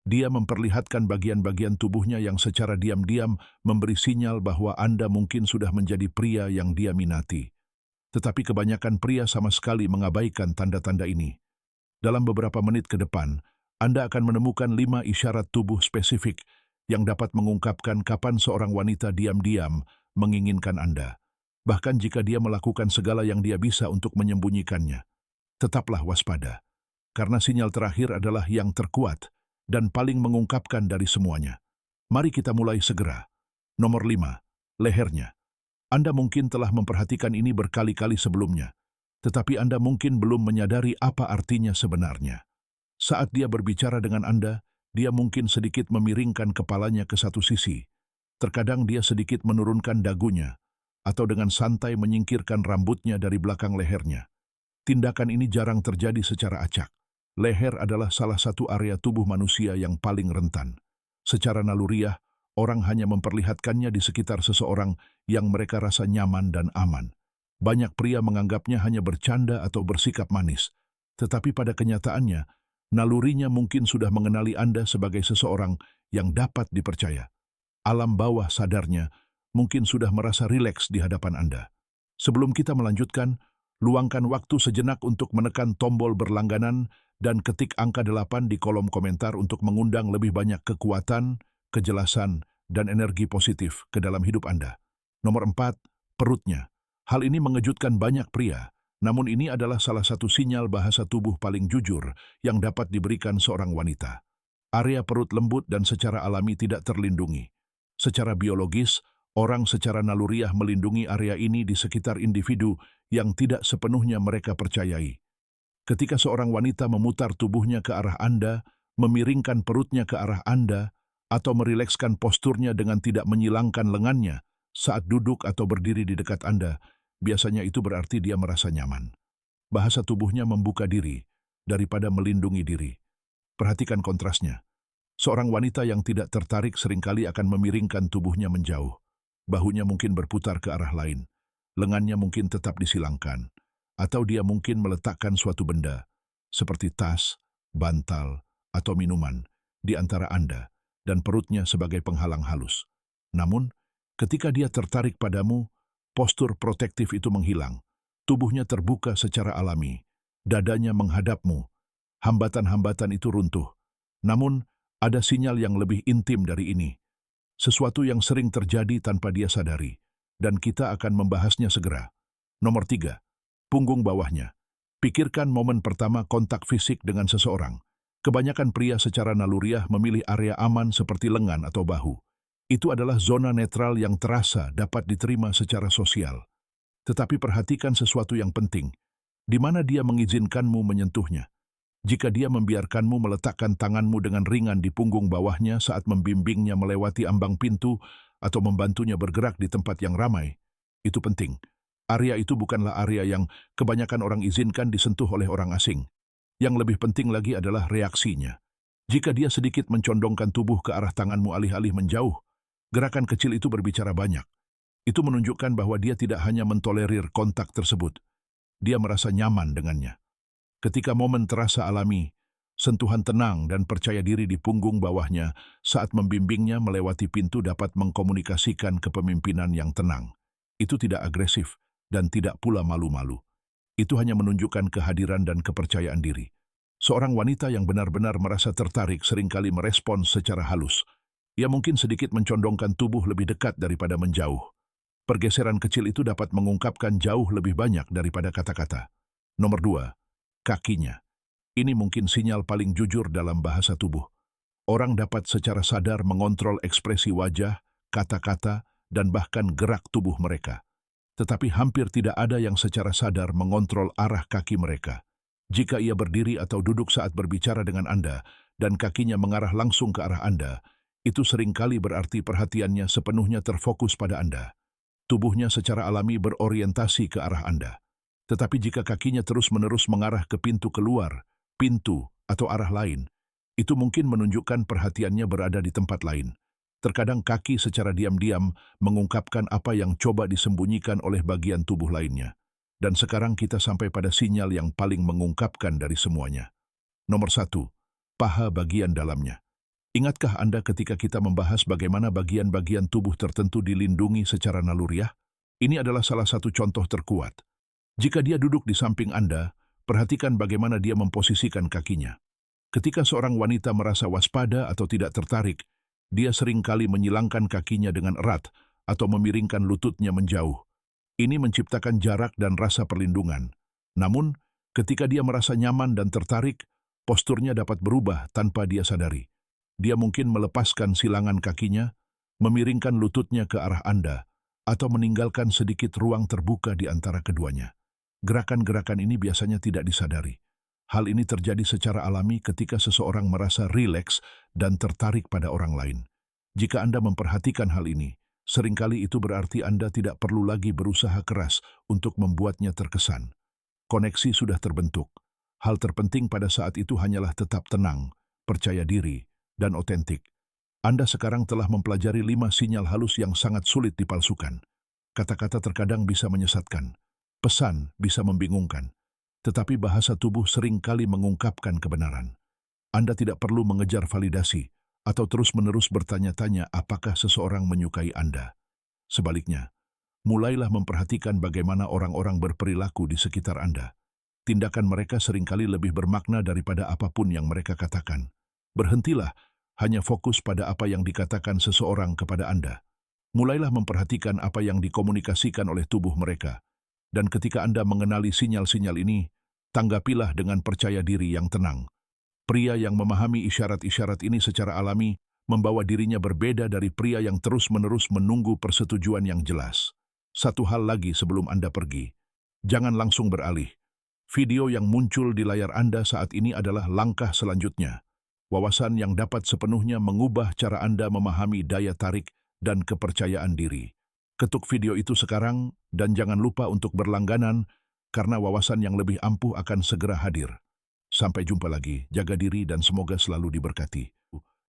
Dia memperlihatkan bagian-bagian tubuhnya yang secara diam-diam memberi sinyal bahwa Anda mungkin sudah menjadi pria yang dia minati. Tetapi kebanyakan pria sama sekali mengabaikan tanda-tanda ini. Dalam beberapa menit ke depan, Anda akan menemukan 5 isyarat tubuh spesifik yang dapat mengungkapkan kapan seorang wanita diam-diam menginginkan Anda. Bahkan jika dia melakukan segala yang dia bisa untuk menyembunyikannya. Tetaplah waspada, karena sinyal terakhir adalah yang terkuat dan paling mengungkapkan dari semuanya. Mari kita mulai segera. Nomor 5, lehernya. Anda mungkin telah memperhatikan ini berkali-kali sebelumnya, tetapi Anda mungkin belum menyadari apa artinya sebenarnya. Saat dia berbicara dengan Anda, dia mungkin sedikit memiringkan kepalanya ke satu sisi. Terkadang dia sedikit menurunkan dagunya, atau dengan santai menyingkirkan rambutnya dari belakang lehernya. Tindakan ini jarang terjadi secara acak. Leher adalah salah satu area tubuh manusia yang paling rentan. Secara naluriah, orang hanya memperlihatkannya di sekitar seseorang yang mereka rasa nyaman dan aman. Banyak pria menganggapnya hanya bercanda atau bersikap manis. Tetapi pada kenyataannya, nalurinya mungkin sudah mengenali Anda sebagai seseorang yang dapat dipercaya. Alam bawah sadarnya mungkin sudah merasa rileks di hadapan Anda. Sebelum kita melanjutkan, luangkan waktu sejenak untuk menekan tombol berlangganan dan ketik angka 8 di kolom komentar untuk mengundang lebih banyak kekuatan, kejelasan, dan energi positif ke dalam hidup Anda. Nomor 4, perutnya. Hal ini mengejutkan banyak pria, namun ini adalah salah satu sinyal bahasa tubuh paling jujur yang dapat diberikan seorang wanita. Area perut lembut dan secara alami tidak terlindungi. Secara biologis, orang secara naluriah melindungi area ini di sekitar individu yang tidak sepenuhnya mereka percayai. Ketika seorang wanita memutar tubuhnya ke arah Anda, memiringkan perutnya ke arah Anda, atau merilekskan posturnya dengan tidak menyilangkan lengannya saat duduk atau berdiri di dekat Anda, biasanya itu berarti dia merasa nyaman. Bahasa tubuhnya membuka diri daripada melindungi diri. Perhatikan kontrasnya. Seorang wanita yang tidak tertarik seringkali akan memiringkan tubuhnya menjauh. Bahunya mungkin berputar ke arah lain. Lengannya mungkin tetap disilangkan. Atau dia mungkin meletakkan suatu benda, seperti tas, bantal, atau minuman, di antara Anda, dan perutnya sebagai penghalang halus. Namun, ketika dia tertarik padamu, postur protektif itu menghilang. Tubuhnya terbuka secara alami, dadanya menghadapmu. Hambatan-hambatan itu runtuh. Namun, ada sinyal yang lebih intim dari ini. Sesuatu yang sering terjadi tanpa dia sadari, dan kita akan membahasnya segera. Nomor 3. Punggung bawahnya. Pikirkan momen pertama kontak fisik dengan seseorang. Kebanyakan pria secara naluriah memilih area aman seperti lengan atau bahu. Itu adalah zona netral yang terasa dapat diterima secara sosial. Tetapi perhatikan sesuatu yang penting. Di mana dia mengizinkanmu menyentuhnya? Jika dia membiarkanmu meletakkan tanganmu dengan ringan di punggung bawahnya saat membimbingnya melewati ambang pintu atau membantunya bergerak di tempat yang ramai, itu penting. Area itu bukanlah area yang kebanyakan orang izinkan disentuh oleh orang asing. Yang lebih penting lagi adalah reaksinya. Jika dia sedikit mencondongkan tubuh ke arah tanganmu alih-alih menjauh, gerakan kecil itu berbicara banyak. Itu menunjukkan bahwa dia tidak hanya mentolerir kontak tersebut. Dia merasa nyaman dengannya. Ketika momen terasa alami, sentuhan tenang dan percaya diri di punggung bawahnya saat membimbingnya melewati pintu dapat mengkomunikasikan kepemimpinan yang tenang. Itu tidak agresif dan tidak pula malu-malu. Itu hanya menunjukkan kehadiran dan kepercayaan diri. Seorang wanita yang benar-benar merasa tertarik seringkali merespons secara halus. Ia mungkin sedikit mencondongkan tubuh lebih dekat daripada menjauh. Pergeseran kecil itu dapat mengungkapkan jauh lebih banyak daripada kata-kata. Nomor 2, kakinya. Ini mungkin sinyal paling jujur dalam bahasa tubuh. Orang dapat secara sadar mengontrol ekspresi wajah, kata-kata, dan bahkan gerak tubuh mereka. Tetapi hampir tidak ada yang secara sadar mengontrol arah kaki mereka. Jika ia berdiri atau duduk saat berbicara dengan Anda, dan kakinya mengarah langsung ke arah Anda, itu seringkali berarti perhatiannya sepenuhnya terfokus pada Anda. Tubuhnya secara alami berorientasi ke arah Anda. Tetapi jika kakinya terus-menerus mengarah ke pintu keluar, pintu, atau arah lain, itu mungkin menunjukkan perhatiannya berada di tempat lain. Terkadang kaki secara diam-diam mengungkapkan apa yang coba disembunyikan oleh bagian tubuh lainnya. Dan sekarang kita sampai pada sinyal yang paling mengungkapkan dari semuanya. Nomor 1, paha bagian dalamnya. Ingatkah Anda ketika kita membahas bagaimana bagian-bagian tubuh tertentu dilindungi secara naluriah? Ini adalah salah satu contoh terkuat. Jika dia duduk di samping Anda, perhatikan bagaimana dia memposisikan kakinya. Ketika seorang wanita merasa waspada atau tidak tertarik, dia seringkali menyilangkan kakinya dengan erat atau memiringkan lututnya menjauh. Ini menciptakan jarak dan rasa perlindungan. Namun, ketika dia merasa nyaman dan tertarik, posturnya dapat berubah tanpa dia sadari. Dia mungkin melepaskan silangan kakinya, memiringkan lututnya ke arah Anda, atau meninggalkan sedikit ruang terbuka di antara keduanya. Gerakan-gerakan ini biasanya tidak disadari. Hal ini terjadi secara alami ketika seseorang merasa rileks dan tertarik pada orang lain. Jika Anda memperhatikan hal ini, seringkali itu berarti Anda tidak perlu lagi berusaha keras untuk membuatnya terkesan. Koneksi sudah terbentuk. Hal terpenting pada saat itu hanyalah tetap tenang, percaya diri, dan otentik. Anda sekarang telah mempelajari 5 sinyal halus yang sangat sulit dipalsukan. Kata-kata terkadang bisa menyesatkan. Pesan bisa membingungkan. Tetapi bahasa tubuh seringkali mengungkapkan kebenaran. Anda tidak perlu mengejar validasi atau terus-menerus bertanya-tanya apakah seseorang menyukai Anda. Sebaliknya, mulailah memperhatikan bagaimana orang-orang berperilaku di sekitar Anda. Tindakan mereka seringkali lebih bermakna daripada apapun yang mereka katakan. Berhentilah hanya fokus pada apa yang dikatakan seseorang kepada Anda. Mulailah memperhatikan apa yang dikomunikasikan oleh tubuh mereka. Dan ketika Anda mengenali sinyal-sinyal ini, tanggapilah dengan percaya diri yang tenang. Pria yang memahami isyarat-isyarat ini secara alami membawa dirinya berbeda dari pria yang terus-menerus menunggu persetujuan yang jelas. Satu hal lagi sebelum Anda pergi. Jangan langsung beralih. Video yang muncul di layar Anda saat ini adalah langkah selanjutnya. Wawasan yang dapat sepenuhnya mengubah cara Anda memahami daya tarik dan kepercayaan diri. Ketuk video itu sekarang dan jangan lupa untuk berlangganan karena wawasan yang lebih ampuh akan segera hadir. Sampai jumpa lagi, jaga diri dan semoga selalu diberkati.